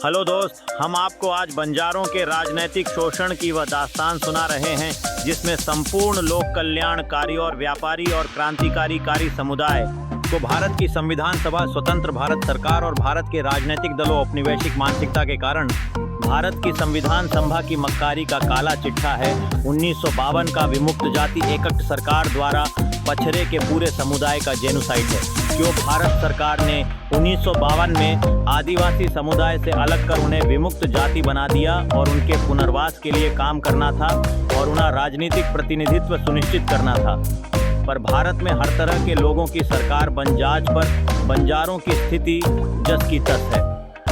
Hello दोस्त, हम आपको आज बंजारों के राजनीतिक शोषण की वह दास्तान सुना रहे हैं जिसमें संपूर्ण लोक कल्याणकारी और व्यापारी और क्रांतिकारी समुदाय को भारत की संविधान सभा, स्वतंत्र भारत सरकार और भारत के राजनीतिक दलों औपनिवेशिक मानसिकता के कारण भारत की संविधान सभा की मक्कारी का काला चिट्ठा है 1952 का विमुक्त जाति एकट सरकार द्वारा पछड़े के पूरे समुदाय का जेनोसाइड है। क्यों भारत सरकार ने 1952 में आदिवासी समुदाय से अलग कर उन्हें विमुक्त जाति बना दिया और उनके पुनर्वास के लिए काम करना था और उन्हें राजनीतिक प्रतिनिधित्व सुनिश्चित करना था। पर भारत में हर तरह के लोगों की सरकार बनजाज पर बंजारों की स्थिति जस की तस है।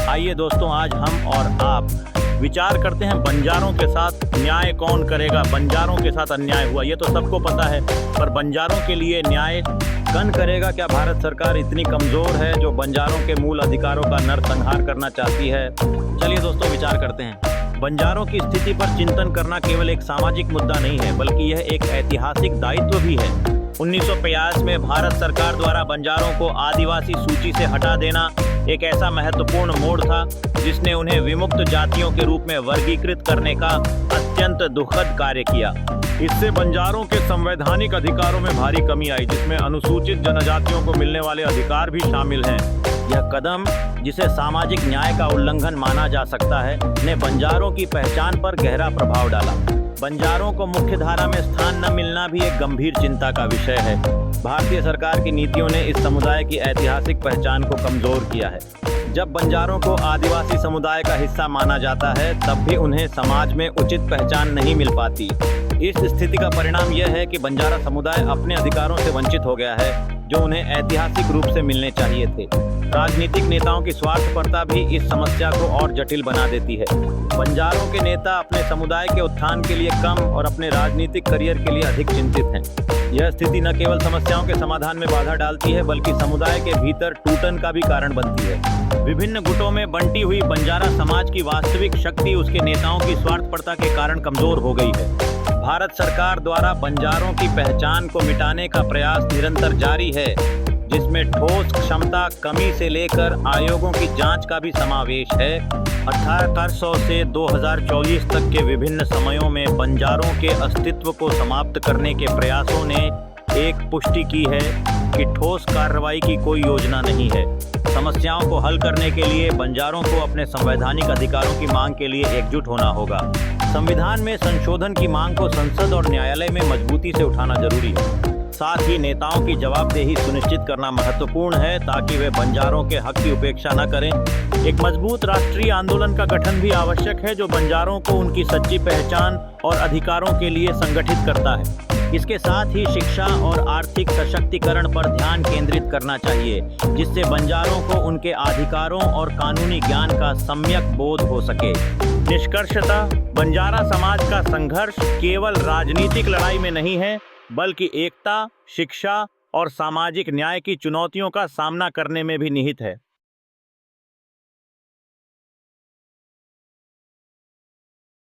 आइए दोस्तों, आज हम और आप विचार करते हैं बंजारों के साथ न्याय कौन करेगा। बंजारों के साथ अन्याय हुआ ये तो सबको पता है, पर बंजारों के लिए न्याय कौन करेगा? क्या भारत सरकार इतनी कमज़ोर है जो बंजारों के मूल अधिकारों का नरसंहार करना चाहती है? चलिए दोस्तों, विचार करते हैं। बंजारों की स्थिति पर चिंतन करना केवल एक सामाजिक मुद्दा नहीं है, बल्कि यह एक ऐतिहासिक दायित्व भी है। 1950 में भारत सरकार द्वारा बंजारों को आदिवासी सूची से हटा देना एक ऐसा महत्वपूर्ण मोड़ था जिसने उन्हें विमुक्त जातियों के रूप में वर्गीकृत करने का अत्यंत दुखद कार्य किया। इससे बंजारों के संवैधानिक अधिकारों में भारी कमी आई, जिसमें अनुसूचित जनजातियों को मिलने वाले अधिकार भी शामिल हैं। यह कदम, जिसे सामाजिक न्याय का उल्लंघन माना जा सकता है, ने बंजारों की पहचान पर गहरा प्रभाव डाला। बंजारों को मुख्यधारा में स्थान न मिलना भी एक गंभीर चिंता का विषय है। भारतीय सरकार की नीतियों ने इस समुदाय की ऐतिहासिक पहचान को कमजोर किया है। जब बंजारों को आदिवासी समुदाय का हिस्सा माना जाता है, तब भी उन्हें समाज में उचित पहचान नहीं मिल पाती। इस स्थिति का परिणाम यह है कि बंजारा समुदाय अपने अधिकारों से वंचित हो गया है जो उन्हें ऐतिहासिक रूप से मिलने चाहिए थे। राजनीतिक नेताओं की स्वार्थपरता भी इस समस्या को और जटिल बना देती है। बंजारों के नेता अपने समुदाय के उत्थान के लिए कम और अपने राजनीतिक करियर के लिए अधिक चिंतित हैं। यह स्थिति न केवल समस्याओं के समाधान में बाधा डालती है, बल्कि समुदाय के भीतर टूटन का भी कारण बनती है। विभिन्न गुटों में बंटी हुई बंजारा समाज की वास्तविक शक्ति उसके नेताओं की स्वार्थपरता के कारण कमजोर हो गई है। भारत सरकार द्वारा बंजारों की पहचान को मिटाने का प्रयास निरंतर जारी है, जिसमें ठोस क्षमता कमी से लेकर आयोगों की जांच का भी समावेश है। 1800 से 2024 तक के विभिन्न समयों में बंजारों के अस्तित्व को समाप्त करने के प्रयासों ने एक पुष्टि की है कि ठोस कार्रवाई की कोई योजना नहीं है। समस्याओं को हल करने के लिए बंजारों को अपने संवैधानिक अधिकारों की मांग के लिए एकजुट होना होगा। संविधान में संशोधन की मांग को संसद और न्यायालय में मजबूती से उठाना जरूरी है। साथ ही नेताओं की जवाबदेही सुनिश्चित करना महत्वपूर्ण है ताकि वे बंजारों के हक की उपेक्षा न करें। एक मजबूत राष्ट्रीय आंदोलन का गठन भी आवश्यक है जो बंजारों को उनकी सच्ची पहचान और अधिकारों के लिए संगठित करता है। इसके साथ ही शिक्षा और आर्थिक सशक्तिकरण पर ध्यान केंद्रित करना चाहिए, जिससे बंजारों को उनके अधिकारों और कानूनी ज्ञान का सम्यक बोध हो सके। निष्कर्षतः बंजारा समाज का संघर्ष केवल राजनीतिक लड़ाई में नहीं है, बल्कि एकता, शिक्षा और सामाजिक न्याय की चुनौतियों का सामना करने में भी निहित है।